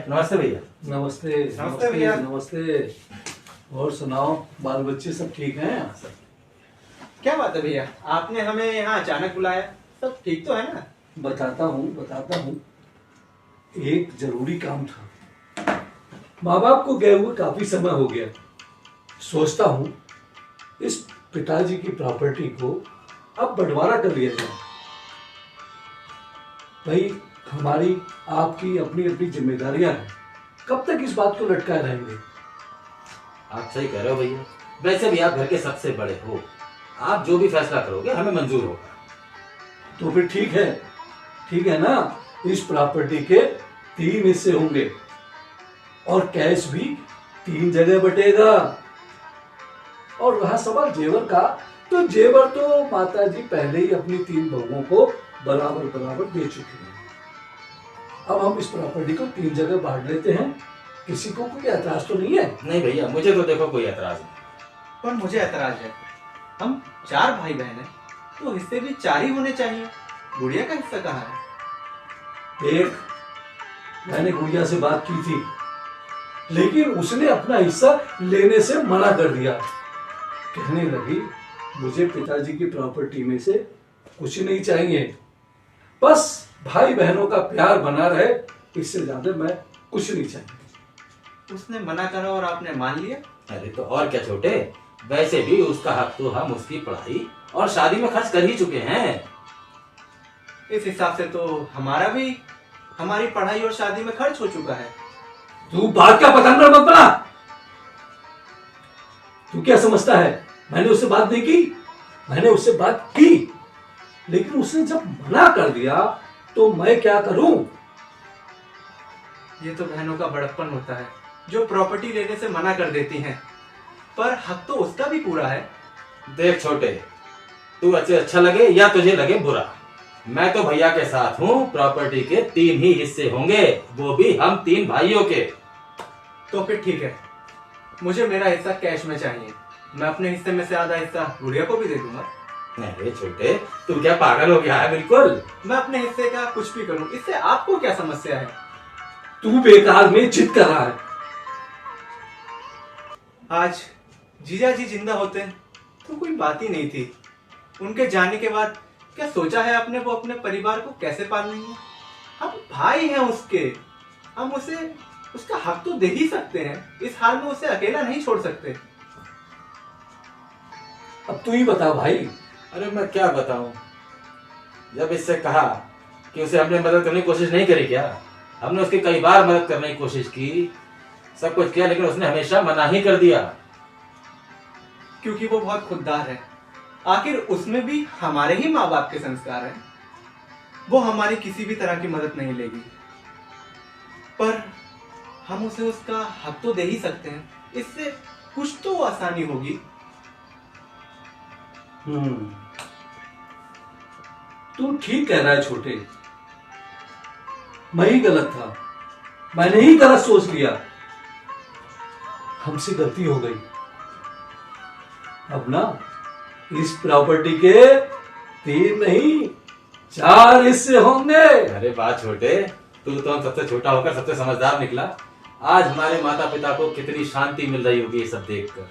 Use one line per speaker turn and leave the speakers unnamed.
नमस्ते भैया।
नमस्ते
नमस्ते भैया।
नमस्ते। और सुनाओ, बाल बच्चे सब ठीक हैं?
क्या बात है भैया, आपने हमें यहाँ अचानक बुलाया? सब ठीक तो है ना?
बताता हूँ। एक जरूरी काम था। माँ बाप को गए हुए काफी समय हो गया। सोचता हूँ इस पिताजी की प्रॉपर्टी को अब बंटवारा कर लिया जाए। भाई, हमारी आपकी अपनी अपनी जिम्मेदारियां हैं। कब तक इस बात को लटकाए रहेंगे?
आप सही कह रहे हो भैया। वैसे भी आप घर के सबसे बड़े हो, आप जो भी फैसला करोगे हमें मंजूर होगा।
तो फिर ठीक है ना। इस प्रॉपर्टी के 3 हिस्से होंगे और कैश भी 3 जगह बटेगा। और रहा सवाल जेवर का, तो जेवर तो माताजी पहले ही अपनी 3 बहुओं को बराबर दे चुकी हैं। अब हम इस प्रॉपर्टी को 3 जगह बांट लेते हैं। किसी को कोई ऐतराज तो नहीं है?
नहीं भैया, मुझे तो देखो कोई ऐतराज नहीं।
पर मुझे ऐतराज है। हम 4 भाई बहन हैं, तो हिस्से भी 4 ही होने चाहिए। गुड़िया का हिस्सा कहाँ है?
देख, मैंने गुड़िया से बात की थी, लेकिन उसने अपना हिस्सा लेने से मना कर दिया। कहने लगी, मुझे पिताजी की प्रॉपर्टी में से कुछ नहीं चाहिए, बस भाई बहनों का प्यार बना रहे, इससे ज्यादा मैं कुछ नहीं चाहिए।
उसने मना करा और आपने मान लिया?
अरे तो और क्या छोटे, वैसे भी उसका हक तो हम उसकी पढ़ाई और शादी में खर्च कर ही चुके हैं।
इस हिसाब से तो हमारा भी हमारी पढ़ाई और शादी में खर्च हो चुका है।
तू बात का पतंगर मत बना। तू क्या समझता है मैंने उससे बात नहीं की? मैंने उससे बात की, लेकिन उसने जब मना कर दिया तो मैं क्या करूं?
ये तो बहनों का बड़प्पन होता है, जो प्रॉपर्टी लेने से मना कर देती हैं। पर हक तो उसका भी पूरा है।
देख छोटे, तू अच्छा लगे या तुझे लगे बुरा, मैं तो भैया के साथ हूँ। प्रॉपर्टी के 3 ही हिस्से होंगे, वो भी हम 3 भाइयों के।
तो फिर ठीक है, मुझे मेरा हिस्सा कैश में चाहिए। मैं अपने हिस्से में से आधा हिस्सा गुड़िया को भी दे दूंगा।
अरे छोटे, तू क्या पागल हो गया है? बिल्कुल।
मैं अपने हिस्से का कुछ भी करूं, इससे आपको क्या समस्या है?
तू बेकार में जिद कर रहा है।
आज जीजा जी जिंदा होते तो कोई बात ही नहीं थी। उनके जाने के बाद क्या सोचा है आपने वो अपने परिवार को कैसे पालेंगे? हम भाई हैं उसके, हम उसे उसका हक तो दे ही सकते हैं। इस हाल में उसे अकेला नहीं छोड़ सकते।
अब तू ही बता भाई।
अरे मैं क्या बताऊं, जब इससे कहा कि उसे हमने मदद करने की कोशिश नहीं करी क्या? हमने उसकी कई बार मदद करने की कोशिश की, सब कुछ किया, लेकिन उसने हमेशा मना ही कर दिया।
क्योंकि वो बहुत खुददार है। आखिर उसमें भी हमारे ही माँ बाप के संस्कार हैं। वो हमारी किसी भी तरह की मदद नहीं लेगी, पर हम उसे उसका हक तो दे ही सकते हैं। इससे कुछ तो आसानी होगी।
तू ठीक कह रहा है छोटे। मैं ही गलत था, मैंने ही गलत सोच लिया। हमसे गलती हो गई। अब ना इस प्रॉपर्टी के 3 नहीं 4 हिस्से होंगे।
अरे बात छोटे, तू तो हम सबसे छोटा होकर सबसे समझदार निकला। आज हमारे माता पिता को कितनी शांति मिल रही होगी ये सब देखकर।